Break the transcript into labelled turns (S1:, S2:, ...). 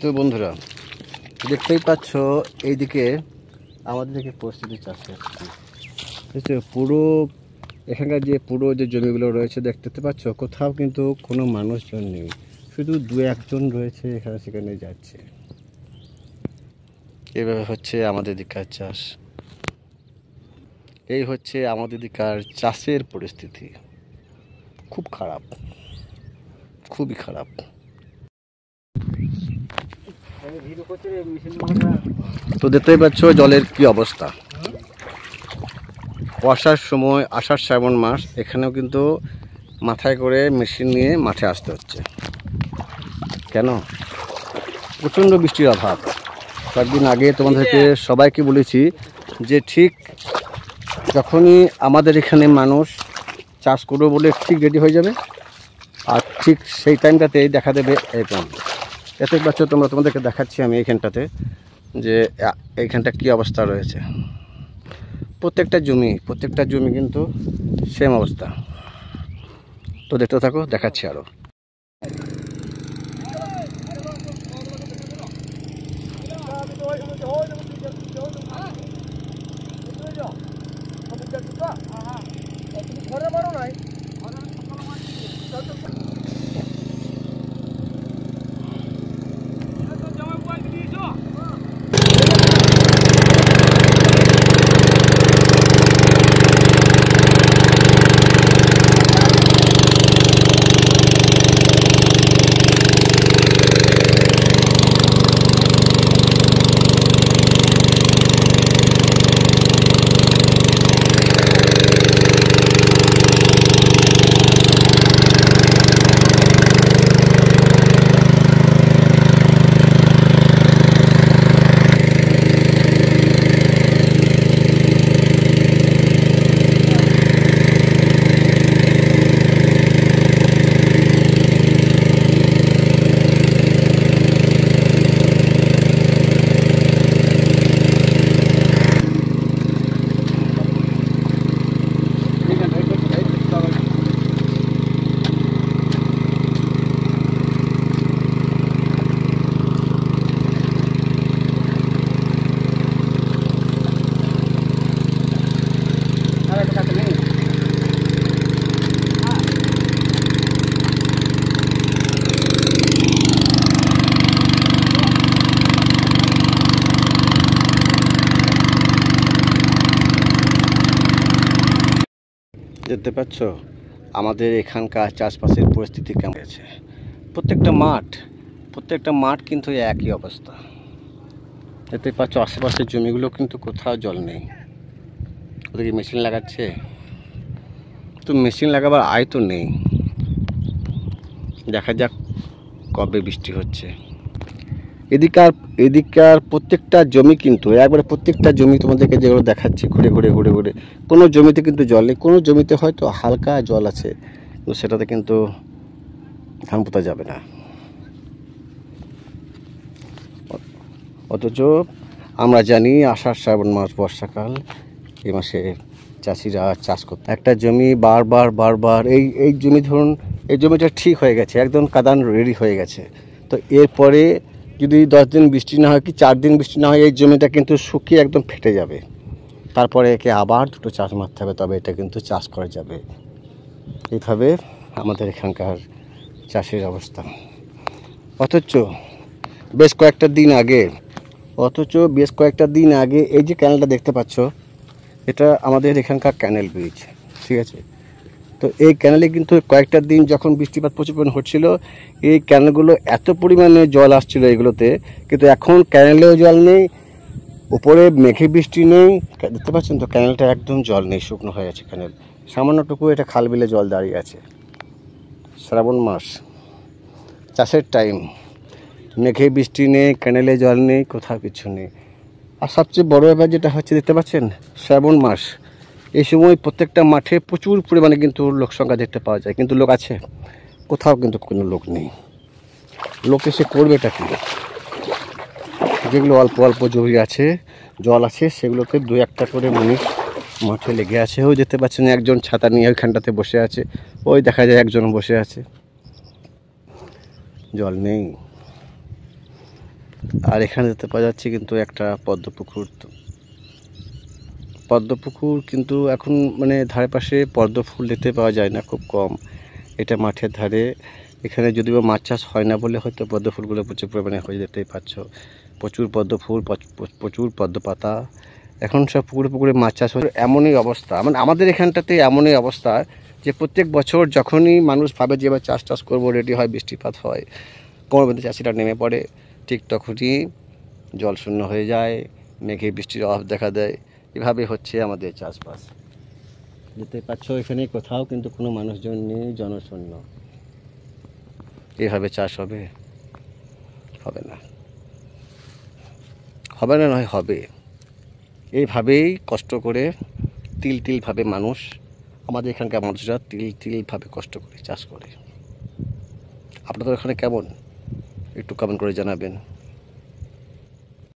S1: তো বন্ধুরা দেখতেই পাচ্ছ এইদিকে আমাদের দিকে পরিস্থিতি চাষের পুরো এখানকার যে পুরো যে জমিগুলো রয়েছে দেখতে পাচ্ছ কোথাও কিন্তু কোনো মানুষজন নেই, শুধু দু একজন রয়েছে এখানে সেখানে যাচ্ছে। এইভাবে হচ্ছে আমাদের দিককার চাষ, এই হচ্ছে আমাদের দিককার চাষের পরিস্থিতি। খুব খারাপ, খুবই খারাপ। তো দেখতেই পাচ্ছ জলের কি অবস্থা। বর্ষার সময় আষাঢ় শ্রাবণ মাস, এখানেও কিন্তু মাথায় করে মেশিন নিয়ে মাঠে আসতে হচ্ছে। কেন? প্রচণ্ড বৃষ্টির অভাব। কয়েকদিন আগে তোমাদেরকে সবাইকে বলেছি যে ঠিক যখনই আমাদের এখানে মানুষ চাষ করবে বলে ঠিক রেডি হয়ে যাবে, আর ঠিক সেই টাইমটাতেই দেখা দেবে এরকম। এতে পাচ্ছ তোমরা, তোমাদেরকে দেখাচ্ছি আমি এইখানটাতে যে এইখানটা কী অবস্থা রয়েছে। প্রত্যেকটা জমি কিন্তু সেম অবস্থা। তো দেখতে থাকো, দেখাচ্ছি আরও। দেখতে পাচ্ছ আমাদের এখানকার চাষবাসের পরিস্থিতি কেমন আছে। প্রত্যেকটা মাঠ কিন্তু একই অবস্থা। দেখতে পাচ্ছ আশেপাশের জমিগুলো কিন্তু কোথাও জল নেই। ওদেরকে মেশিন লাগাচ্ছে, তো মেশিন লাগাবার আয় তো নেই। দেখা যাক কবে বৃষ্টি হচ্ছে। এদিককার প্রত্যেকটা জমি কিন্তু একবারে, প্রত্যেকটা জমি তোমাদেরকে যেগুলো দেখাচ্ছি ঘুরে কোনো জমিতে কিন্তু জল নেই। কোনো জমিতে হয়তো হালকা জল আছে, তো সেটাতে কিন্তু ধান পোতা যাবে না। অথচ আমরা জানি আষাঢ় শ্রাবণ মাস বর্ষাকাল, এই মাসে চাষিরা চাষ করতে একটা জমি বারবার এই জমি ধরুন, এই জমিটা ঠিক হয়ে গেছে, একদম কাদান রেডি হয়ে গেছে। তো এরপরে যদি 10 দিন বৃষ্টি না হয় কি 4 দিন বৃষ্টি না হয়, এই জমিটা কিন্তু শুকিয়ে একদম ফেটে যাবে। তারপরে একে আবার দুটো চাষ মারতে হবে, তবে এটা কিন্তু চাষ করা যাবে। এইভাবে আমাদের এখানকার চাষের অবস্থা। অথচ বেশ কয়েকটা দিন আগে এই যে ক্যানেলটা দেখতে পাচ্ছ, এটা আমাদের এখানকার ক্যানেল ব্রিজ, ঠিক আছে। তো এই ক্যানেলে কিন্তু কয়েকটা দিন যখন বৃষ্টিপাত প্রচুর পরিমাণ হচ্ছিল, এই ক্যানেলগুলো এত পরিমাণে জল আসছিল এগুলোতে, কিন্তু এখন ক্যানেলেও জল নেই, উপরে মেঘে বৃষ্টি নেই। দেখতে পাচ্ছেন তো ক্যানেলটা একদম জল নেই, শুকনো হয়ে আছে ক্যানেল। সামান্যটুকু এটা খাল বিলে জল দাঁড়িয়ে আছে। শ্রাবণ মাস, চাষের টাইম, মেঘে বৃষ্টি নেই, ক্যানেলে জল নেই, কোথাও কিছু নেই। আর সবচেয়ে বড় ব্যাপার যেটা হচ্ছে, দেখতে পাচ্ছেন শ্রাবণ মাস, এই সময় প্রত্যেকটা মাঠে প্রচুর পরিমাণে কিন্তু লোক সংখ্যা দেখতে পাওয়া যায়, কিন্তু লোক আছে কোথাও কিন্তু কোনো লোক নেই। লোক এসে করবেটা কি? যেগুলো অল্প জমি আছে, জল আছে, সেগুলোতে 2-1টা করে মানুষ মাঠে লেগে আছে। ওই দেখতে পাচ্ছেন একজন ছাতা নিয়ে ওইখানটাতে বসে আছে, ওই দেখা যায় একজন বসে আছে। জল নেই। আর এখানে দেখতে পাওয়া যাচ্ছে কিন্তু একটা পদ্ম পুকুর কিন্তু এখন মানে ধারে পাশে পদ্ম ফুল দেখতে পাওয়া যায় না, খুব কম। এটা মাঠের ধারে, এখানে যদিও মাছ চাষ হয় না বলে হয়তো পদ্ম ফুলগুলো প্রচুর পরিমাণে হয়ে, দেখতেই পাচ্ছ প্রচুর পদ্ম ফুল, প্রচুর পদ্ম পাতা। এখন সব পুকুরে পুকুরে মাছ চাষ হয়। এমনই অবস্থা, মানে আমাদের এখানটাতে এমনই অবস্থা যে প্রত্যেক বছর যখনই মানুষ ভাবে যে এবার চাষ টাস করবো, রেডি হয়, বৃষ্টিপাত হয়, কোমর বেঁধে চাষিরা নেমে পড়ে, ঠিক তখনই জল শূন্য হয়ে যায়, মেঘে বৃষ্টির অভাব দেখা দেয়। এভাবে হচ্ছে আমাদের চাষবাস। দেখতে পাচ্ছ এখানে কোথাও কিন্তু কোনো মানুষজন নেই, জনশূন্য। এভাবে চাষ হবে? হবে না, হবে না, নয় হবে। এইভাবেই কষ্ট করে তিলভাবে মানুষ, আমাদের এখানকার মানুষরা তিলভাবে কষ্ট করে চাষ করে। আপনাদের ওখানে কেমন একটু কমেন্ট করে জানাবেন।